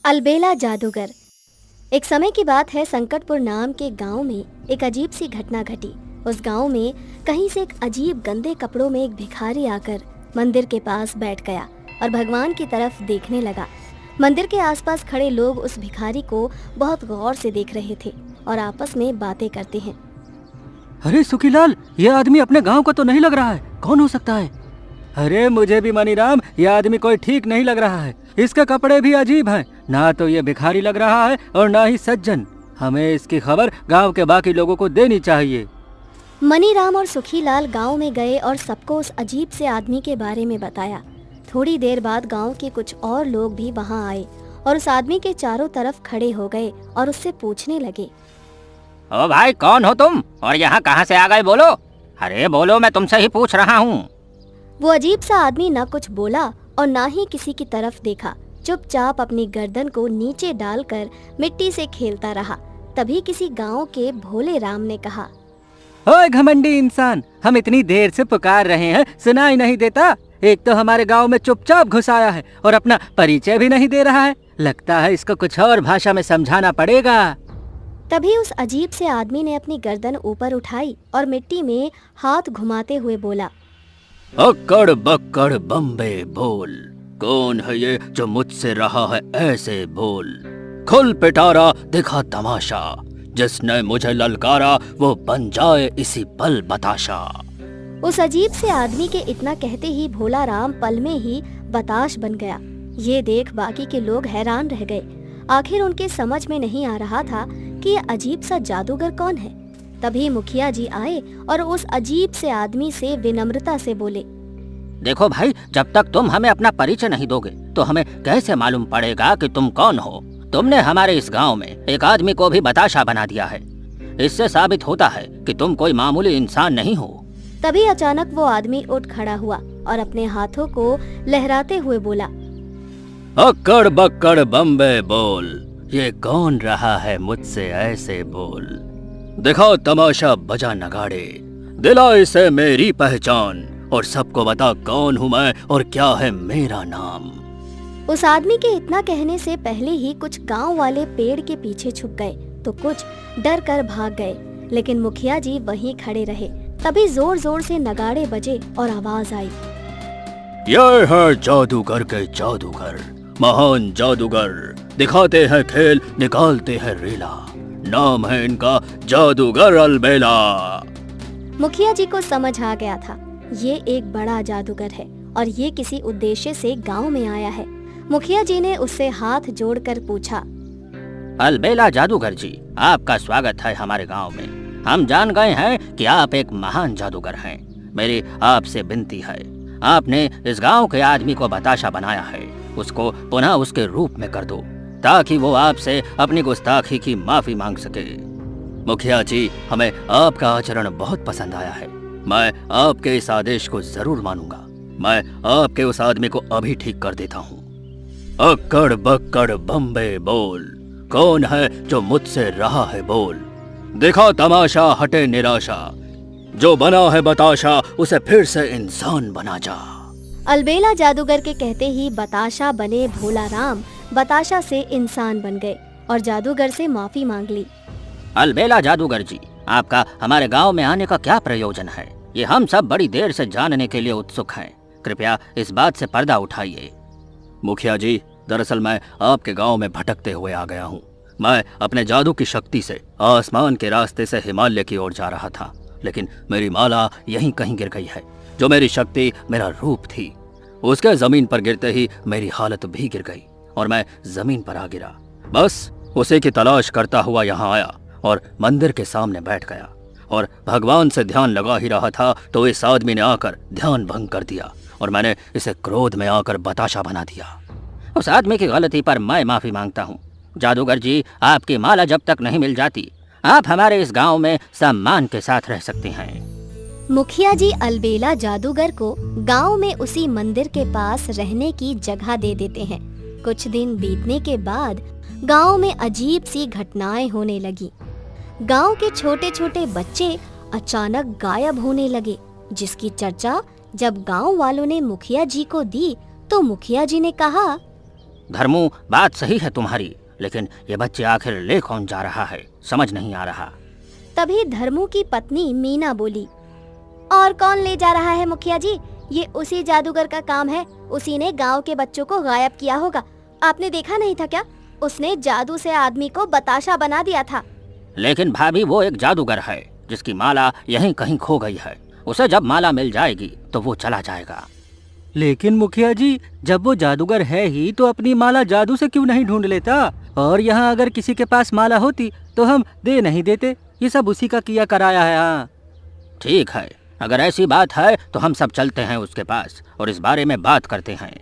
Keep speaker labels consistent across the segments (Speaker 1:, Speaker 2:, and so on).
Speaker 1: अलबेला जादूगर। एक समय की बात है, संकटपुर नाम के गांव में एक अजीब सी घटना घटी। उस गांव में कहीं से एक अजीब गंदे कपड़ों में एक भिखारी आकर मंदिर के पास बैठ गया और भगवान की तरफ देखने लगा। मंदिर के आसपास खड़े लोग उस भिखारी को बहुत गौर से देख रहे थे और आपस में बातें करते हैं।
Speaker 2: अरे सुखीलाल, ये आदमी अपने गांव का तो नहीं लग रहा है, कौन हो सकता है? अरे मुझे भी मनीराम, यह आदमी कोई ठीक नहीं लग रहा है। इसके कपड़े भी अजीब हैं, ना तो ये भिखारी लग रहा है और ना ही सज्जन। हमें इसकी खबर गांव के बाकी लोगों को देनी चाहिए।
Speaker 1: मनीराम और सुखीलाल गांव में गए और सबको उस अजीब से आदमी के बारे में बताया। थोड़ी देर बाद गांव के कुछ और लोग भी वहां आए और उस आदमी के चारों तरफ खड़े हो गए और उससे पूछने लगे,
Speaker 3: ओ भाई, कौन हो तुम और यहाँ कहाँ से आ गए? बोलो, अरे बोलो, मैं तुमसे ही पूछ रहा हूँ।
Speaker 1: वो अजीब सा आदमी ना कुछ बोला और ना ही किसी की तरफ देखा। चुपचाप अपनी गर्दन को नीचे डालकर मिट्टी से खेलता रहा। तभी किसी गांव के भोले राम ने कहा,
Speaker 2: ओए घमंडी इंसान, हम इतनी देर से पुकार रहे हैं, सुनाई नहीं देता? एक तो हमारे गांव में चुपचाप घुस आया है और अपना परिचय भी नहीं दे रहा है। लगता है इसको कुछ और भाषा में समझाना पड़ेगा।
Speaker 1: तभी उस अजीब से आदमी ने अपनी गर्दन ऊपर उठाई और मिट्टी में हाथ घुमाते हुए बोला,
Speaker 3: अक्कड़ बक्कड़ बम्बे बोल, कौन है ये जो मुझसे रहा है ऐसे बोल? खुल पिटारा दिखा तमाशा, जिसने मुझे ललकारा वो बन जाए इसी पल बताशा।
Speaker 1: उस अजीब से आदमी के इतना कहते ही भोला राम पल में ही बताश बन गया। ये देख बाकी के लोग हैरान रह गए। आखिर उनके समझ में नहीं आ रहा था कि ये अजीब सा जादूगर कौन है। तभी मुखिया जी आए और उस अजीब से आदमी से विनम्रता से बोले,
Speaker 3: देखो भाई, जब तक तुम हमें अपना परिचय नहीं दोगे तो हमें कैसे मालूम पड़ेगा कि तुम कौन हो? तुमने हमारे इस गांव में एक आदमी को भी बताशा बना दिया है। इससे साबित होता है कि तुम कोई मामूली इंसान नहीं हो।
Speaker 1: तभी अचानक वो आदमी उठ खड़ा हुआ और अपने हाथों को लहराते हुए बोला,
Speaker 3: अक्कड़ बक्कड़ बम्बे बोल, ये कौन रहा है मुझसे ऐसे बोल? दिखा तमाशा बजा नगाड़े, दिला इसे मेरी पहचान, और सबको बता कौन हूँ मैं और क्या है मेरा नाम।
Speaker 1: उस आदमी के इतना कहने से पहले ही कुछ गांव वाले पेड़ के पीछे छुप गए तो कुछ डर कर भाग गए, लेकिन मुखिया जी वहीं खड़े रहे। तभी जोर जोर से नगाड़े बजे और आवाज आई,
Speaker 3: ये है जादूगर के जादूगर, महान जादूगर, दिखाते हैं खेल, निकालते हैं रीला, नाम है इनका जादूगर अलबेला।
Speaker 1: मुखिया जी को समझ आ गया था, ये एक बड़ा जादूगर है और ये किसी उद्देश्य से गांव में आया है। मुखिया जी ने उससे हाथ जोड़कर पूछा,
Speaker 3: अलबेला जादूगर जी, आपका स्वागत है हमारे गांव में। हम जान गए हैं कि आप एक महान जादूगर हैं। मेरी आपसे विनती है, आपने इस गांव के आदमी को बताशा बनाया है, उसको पुनः उसके रूप में कर दो ताकि वो आपसे अपनी गुस्ताखी की माफी मांग सके। मुखिया जी, हमें आपका आचरण बहुत पसंद आया है। मैं आपके इस आदेश को जरूर मानूंगा। मैं आपके उस आदमी को अभी ठीक कर देता हूँ। अक्कड़ बक्कड़ बम्बे बोल, कौन है जो मुझसे रहा है बोल? दिखा तमाशा हटे निराशा, जो बना है बताशा उसे फिर से इंसान बना जा।
Speaker 1: अलबेला जादूगर के कहते ही बताशा बने भोला राम बताशा से इंसान बन गए और जादूगर से माफी मांग ली।
Speaker 3: अलबेला जादूगर जी, आपका हमारे गांव में आने का क्या प्रयोजन है? ये हम सब बड़ी देर से जानने के लिए उत्सुक हैं। कृपया इस बात से पर्दा उठाइए। मुखिया जी, दरअसल मैं आपके गांव में भटकते हुए आ गया हूँ। मैं अपने जादू की शक्ति से आसमान के रास्ते से हिमालय की ओर जा रहा था, लेकिन मेरी माला यहीं कहीं गिर गई है। जो मेरी शक्ति, मेरा रूप थी, उसके जमीन पर गिरते ही मेरी हालत भी गिर गई और मैं जमीन पर आ गिरा। बस उसी की तलाश करता हुआ यहाँ आया और मंदिर के सामने बैठ गया और भगवान से ध्यान लगा ही रहा था तो इस आदमी ने आकर ध्यान भंग कर दिया और मैंने इसे क्रोध में आकर बताशा बना दिया। उस आदमी की गलती पर मैं माफी मांगता हूँ। जादूगर जी, आपकी माला जब तक नहीं मिल जाती, आप हमारे इस गांव में सम्मान के साथ रह सकते हैं।
Speaker 1: मुखिया जी अलबेला जादूगर को गांव में उसी मंदिर के पास रहने की जगह दे देते हैं। कुछ दिन बीतने के बाद गांव में अजीब सी घटनाएं होने लगी। गांव के छोटे छोटे बच्चे अचानक गायब होने लगे, जिसकी चर्चा जब गांव वालों ने मुखिया जी को दी तो मुखिया जी ने कहा,
Speaker 3: धर्मू, बात सही है तुम्हारी, लेकिन ये बच्चे आखिर ले कौन जा रहा है, समझ नहीं आ रहा।
Speaker 1: तभी धर्मू की पत्नी मीना बोली, और कौन ले जा रहा है मुखिया जी, ये उसी जादूगर का काम है। उसी ने गांव के बच्चों को गायब किया होगा। आपने देखा नहीं था क्या? उसने जादू से आदमी को बताशा बना दिया था।
Speaker 3: लेकिन भाभी, वो एक जादूगर है जिसकी माला यहीं कहीं खो गई है। उसे जब माला मिल जाएगी तो वो चला जाएगा।
Speaker 2: लेकिन मुखिया जी, जब वो जादूगर है ही तो अपनी माला जादू से क्यों नहीं ढूंढ लेता? और यहाँ अगर किसी के पास माला होती तो हम दे नहीं देते। ये सब उसी का किया कराया है। हाँ
Speaker 3: ठीक है, अगर ऐसी बात है तो हम सब चलते हैं उसके पास और इस बारे में बात करते हैं।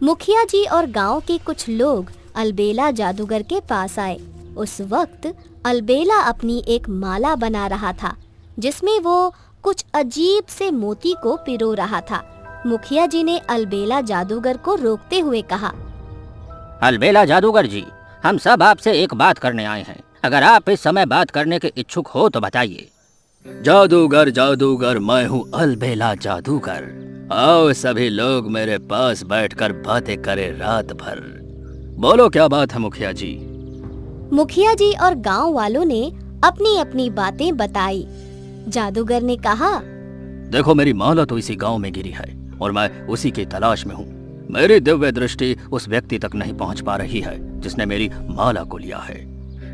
Speaker 1: मुखिया जी और गांव के कुछ लोग अलबेला जादूगर के पास आए। उस वक्त अलबेला अपनी एक माला बना रहा था जिसमें वो कुछ अजीब से मोती को पिरो रहा था। मुखिया जी ने अलबेला जादूगर को रोकते हुए कहा,
Speaker 3: अलबेला जादूगर जी, हम सब आपसे एक बात करने आए हैं। अगर आप इस समय बात करने के इच्छुक हो तो बताइए। जादूगर जादूगर, मैं हूँ अलबेला जादूगर। आओ सभी लोग मेरे पास बैठकर बातें करें रात भर। बोलो क्या बात है मुखिया जी?
Speaker 1: मुखिया जी और गांव वालों ने अपनी अपनी बातें बताई। जादूगर ने कहा,
Speaker 3: देखो, मेरी माला तो इसी गांव में गिरी है और मैं उसी की तलाश में हूँ। मेरी दिव्य दृष्टि उस व्यक्ति तक नहीं पहुँच पा रही है जिसने मेरी माला को लिया है।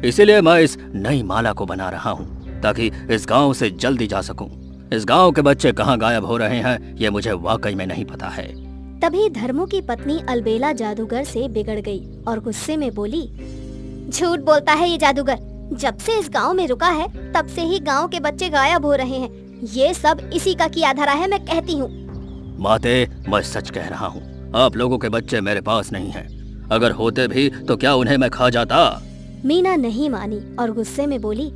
Speaker 3: इसीलिए मैं इस नई माला को बना रहा हूँ ताकि इस गांव से जल्दी जा सकूं। इस गांव के बच्चे कहाँ गायब हो रहे हैं ये मुझे वाकई में नहीं पता है।
Speaker 1: तभी धर्मू की पत्नी अलबेला जादूगर से बिगड़ गई और गुस्से में बोली, झूठ बोलता है ये जादूगर। जब से इस गांव में रुका है तब से ही गांव के बच्चे गायब हो रहे हैं। ये सब इसी का किया धरा है, मैं कहती हूँ।
Speaker 3: माते, मैं सच कह रहा हूँ, आप लोगों के बच्चे मेरे पास नहीं हैं। अगर होते भी तो क्या उन्हें मैं खा जाता?
Speaker 1: मीना नहीं मानी और गुस्से में बोली,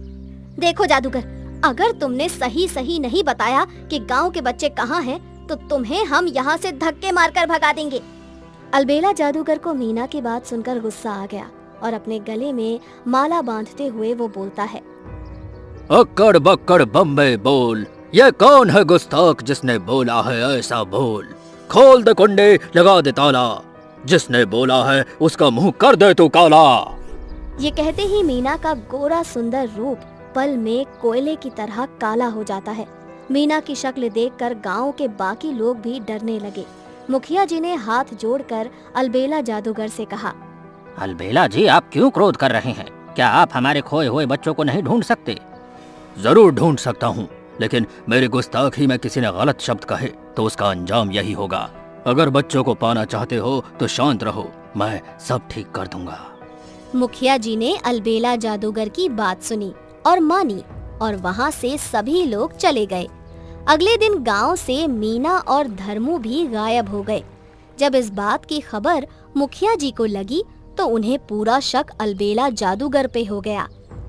Speaker 1: देखो जादूगर, अगर तुमने सही सही नहीं बताया कि गांव के बच्चे कहाँ हैं, तो तुम्हें हम यहाँ से धक्के मारकर भगा देंगे। अलबेला जादूगर को मीना की बात सुनकर गुस्सा आ गया और अपने गले में माला बांधते हुए वो बोलता है,
Speaker 3: अक्कड़ बक्कड़ बम्बे बोल, ये कौन है गुस्ताख जिसने बोला है ऐसा बोल? खोल दे कुंडे, लगा दे ताला, जिसने बोला है उसका मुंह कर दे तू काला।
Speaker 1: ये कहते ही मीना का गोरा सुंदर रूप पल में कोयले की तरह काला हो जाता है। मीना की शक्ल देखकर गांव के बाकी लोग भी डरने लगे। मुखिया जी ने हाथ जोड़कर अलबेला जादूगर से कहा,
Speaker 3: अलबेला जी, आप क्यों क्रोध कर रहे हैं? क्या आप हमारे खोए हुए बच्चों को नहीं ढूंढ सकते? जरूर ढूंढ सकता हूँ, लेकिन मेरी गुस्ताखी में किसी ने गलत शब्द कहे तो उसका अंजाम यही होगा। अगर बच्चों को पाना चाहते हो तो शांत रहो, मैं सब ठीक कर दूंगा।
Speaker 1: मुखिया जी ने अलबेला जादूगर की बात सुनी और मानी और वहाँ से सभी लोग चले गए। अगले दिन गांव से मीना और धर्मू भी गायब हो गए। जब इस बात की खबर मुखिया जी को लगी तो उन्हें पूरा शक अलबेला जादूगर पे हो गया।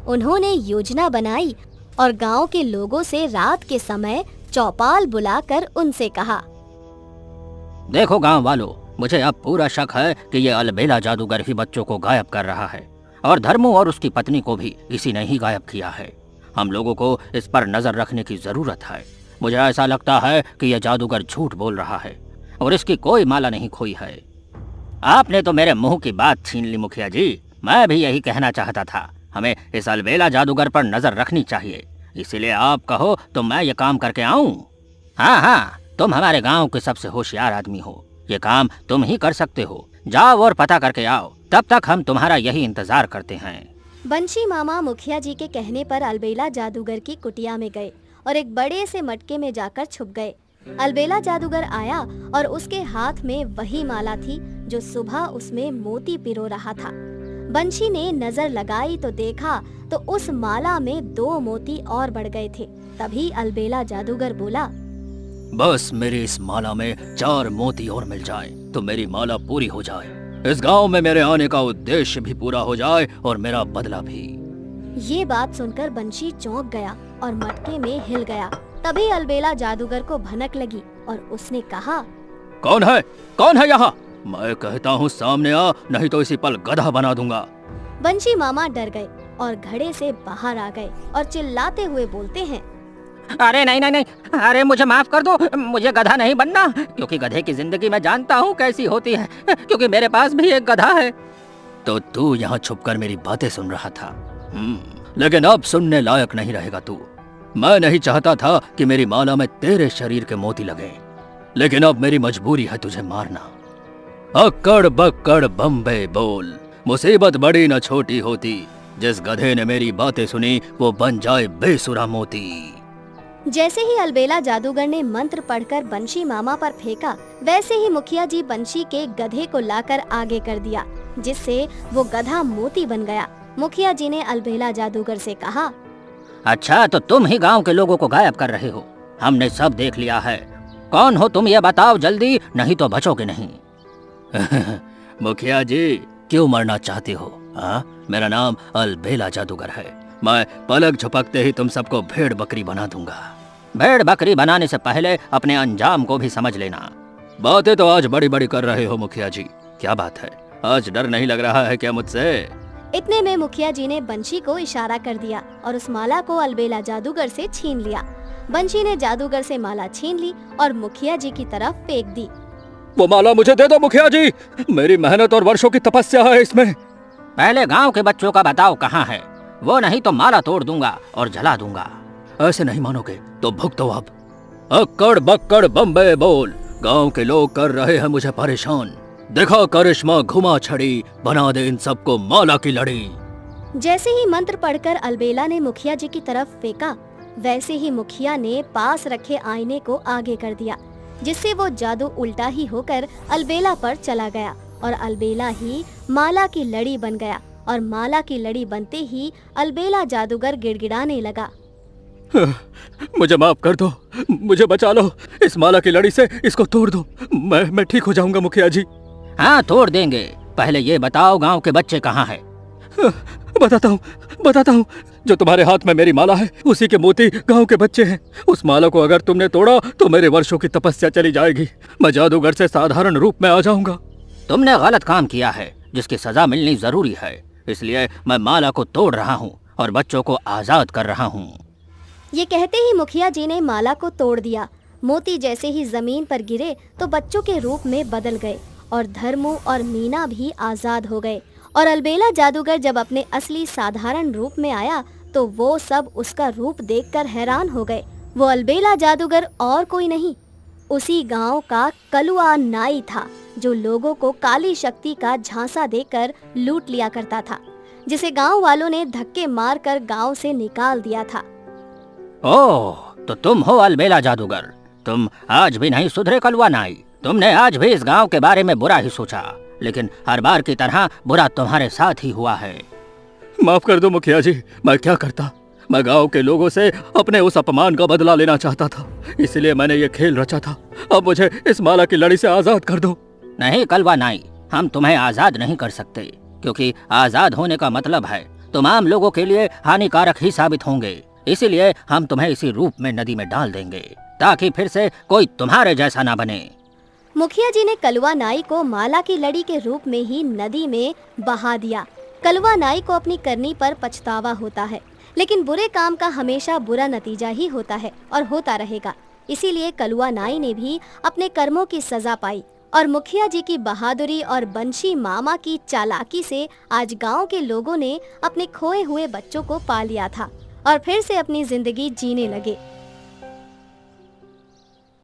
Speaker 1: उन्होंने योजना बनाई और गांव के लोगों से रात के समय चौपाल बुलाकर उनसे कहा,
Speaker 3: देखो गांव वालों, मुझे अब पूरा शक है कि ये अलबेला जादूगर ही बच्चों को गायब कर रहा है और धर्मू और उसकी पत्नी को भी इसी ने ही गायब किया है। हम लोगों को इस पर नजर रखने की जरूरत है। मुझे ऐसा लगता है कि यह जादूगर झूठ बोल रहा है और इसकी कोई माला नहीं खोई है। आपने तो मेरे मुंह की बात छीन ली मुखिया जी। मैं भी यही कहना चाहता था, हमें इस अलबेला जादूगर पर नजर रखनी चाहिए। इसीलिए आप कहो तो मैं ये काम करके आऊं। हाँ, तुम हमारे गांव के सबसे होशियार आदमी हो, ये काम तुम ही कर सकते हो। जाओ और पता करके आओ, तब तक हम तुम्हारा यही इंतजार करते हैं।
Speaker 1: बंशी मामा मुखिया जी के कहने पर अलबेला जादूगर की कुटिया में गए और एक बड़े से मटके में जाकर छुप गए। अलबेला जादूगर आया और उसके हाथ में वही माला थी जो सुबह उसमें मोती पिरो रहा था। बंशी ने नजर लगाई तो देखा तो उस माला में 2 मोती और बढ़ गए थे। तभी अलबेला जादूगर बोला,
Speaker 3: बस मेरी इस माला में 4 मोती और मिल जाए तो मेरी माला पूरी हो जाए। इस गांव में मेरे आने का उद्देश्य भी पूरा हो जाए और मेरा बदला भी।
Speaker 1: ये बात सुनकर बंशी चौंक गया और मटके में हिल गया। तभी अलबेला जादूगर को भनक लगी और उसने कहा,
Speaker 3: कौन है यहाँ? मैं कहता हूँ सामने आ, नहीं तो इसी पल गधा बना दूंगा।
Speaker 1: बंशी मामा डर गए और घड़े से बाहर आ गए और चिल्लाते हुए बोलते हैं,
Speaker 3: अरे नहीं नहीं नहीं, अरे मुझे माफ कर दो, मुझे गधा नहीं बनना, क्योंकि गधे की जिंदगी मैं जानता हूँ कैसी होती है, क्योंकि मेरे पास भी एक गधा है। तो तू यहाँ छुपकर मेरी बातें सुन रहा था, लेकिन अब सुनने लायक नहीं रहेगा तू। मैं नहीं चाहता था कि मेरी माला में तेरे शरीर के मोती लगे, लेकिन अब मेरी मजबूरी है तुझे मारना। अक्कड़ बक्कड़ बम्बे बोल, मुसीबत बड़ी न छोटी होती, जिस गधे ने मेरी बातें सुनी वो बन जाए बेसुरा मोती।
Speaker 1: जैसे ही अलबेला जादूगर ने मंत्र पढ़कर बंशी मामा पर फेंका, वैसे ही मुखिया जी बंशी के गधे को लाकर आगे कर दिया, जिससे वो गधा मोती बन गया। मुखिया जी ने अलबेला जादूगर से कहा,
Speaker 3: अच्छा तो तुम ही गांव के लोगों को गायब कर रहे हो, हमने सब देख लिया है। कौन हो तुम ये बताओ जल्दी, नहीं तो बचोगे नहीं। मुखिया जी क्यों मरना चाहते हो? हाँ, मेरा नाम अलबेला जादूगर है। मैं पलक झपकते ही तुम सबको भेड़ बकरी बना दूंगा। भेड़ बकरी बनाने से पहले अपने अंजाम को भी समझ लेना। बातें तो आज बड़ी बड़ी कर रहे हो मुखिया जी, क्या बात है, आज डर नहीं लग रहा है क्या मुझसे?
Speaker 1: इतने में मुखिया जी ने बंशी को इशारा कर दिया और उस माला को अलबेला जादूगर से छीन लिया। बंशी ने जादूगर से माला छीन ली और मुखिया जी की तरफ फेंक दी।
Speaker 2: वो माला मुझे दे दो मुखिया जी, मेरी मेहनत और वर्षों की तपस्या है इसमें।
Speaker 3: पहले गांव के बच्चों का बताओ कहाँ है, वो नहीं तो माला तोड़ दूंगा और जला दूंगा।
Speaker 2: ऐसे नहीं मानोगे तो भुगतो अब। अक्कड़ बक्कड़ बम्बे बोल, गांव के लोग कर रहे हैं मुझे परेशान। देखा करिश्मा घुमा छड़ी, बना दे इन सबको माला की लड़ी।
Speaker 1: जैसे ही मंत्र पढ़कर अलबेला ने मुखिया जी की तरफ फेंका, वैसे ही मुखिया ने पास रखे आईने को आगे कर दिया, जिससे वो जादू उल्टा ही होकर अलबेला पर चला गया और अलबेला ही माला की लड़ी बन गया। और माला की लड़ी बनते ही अलबेला जादूगर गिड़गिड़ाने लगा,
Speaker 2: मुझे माफ कर दो, मुझे बचा लो, इस माला की लड़ी से इसको तोड़ दो, मैं ठीक हो जाऊंगा मुखिया जी।
Speaker 3: हाँ तोड़ देंगे, पहले ये बताओ गांव के बच्चे कहाँ हैं?
Speaker 2: बताता हूँ, जो तुम्हारे हाथ में मेरी माला है उसी के मोती गांव के बच्चे हैं। उस माला को अगर तुमने तोड़ा तो मेरे वर्षों की तपस्या चली जाएगी, मैं जादूगर से साधारण रूप में आ जाऊंगा।
Speaker 3: तुमने गलत काम किया है, जिसकी सजा मिलनी जरूरी है, इसलिए मैं माला को तोड़ रहा हूँ और बच्चों को आजाद कर रहा हूँ।
Speaker 1: ये कहते ही मुखिया जी ने माला को तोड़ दिया। मोती जैसे ही जमीन पर गिरे तो बच्चों के रूप में बदल गए और धर्मू और मीना भी आजाद हो गए। और अलबेला जादूगर जब अपने असली साधारण रूप में आया तो वो सब उसका रूप देखकर हैरान हो गए। वो अलबेला जादूगर और कोई नहीं, उसी गांव का कलुआ नाई था, जो लोगों को काली शक्ति का झांसा देकर लूट लिया करता था, जिसे गांव वालों ने धक्के मारकर गांव से निकाल दिया था।
Speaker 3: ओह, तो तुम हो अलबेला जादूगर, तुम आज भी नहीं सुधरे कलुआ नाई। तुमने आज भी इस गांव के बारे में बुरा ही सोचा, लेकिन हर बार की तरह बुरा तुम्हारे साथ ही हुआ है।
Speaker 2: माफ कर दो मुखिया जी, मैं क्या करता, मैं गांव के लोगों से अपने उस अपमान का बदला लेना चाहता था, इसलिए मैंने ये खेल रचा था। अब मुझे इस माला की लड़ी से आजाद कर दो।
Speaker 3: नहीं कलवा नाई, हम तुम्हें आजाद नहीं कर सकते, क्योंकि आजाद होने का मतलब है तुम आम लोगों के लिए हानिकारक ही साबित होंगे। इसीलिए हम तुम्हें इसी रूप में नदी में डाल देंगे, ताकि फिर से कोई तुम्हारे जैसा ना बने।
Speaker 1: मुखिया जी ने कलवा नाई को माला की लड़ी के रूप में ही नदी में बहा दिया। कलवा नाई को अपनी करनी पर पछतावा होता है, लेकिन बुरे काम का हमेशा बुरा नतीजा ही होता है और होता रहेगा। इसीलिए कलवा नाई ने भी अपने कर्मों की सजा पाई और मुखिया जी की बहादुरी और बंशी मामा की चालाकी से आज गांव के लोगों ने अपने खोए हुए बच्चों को पा लिया था और फिर से अपनी जिंदगी जीने लगे।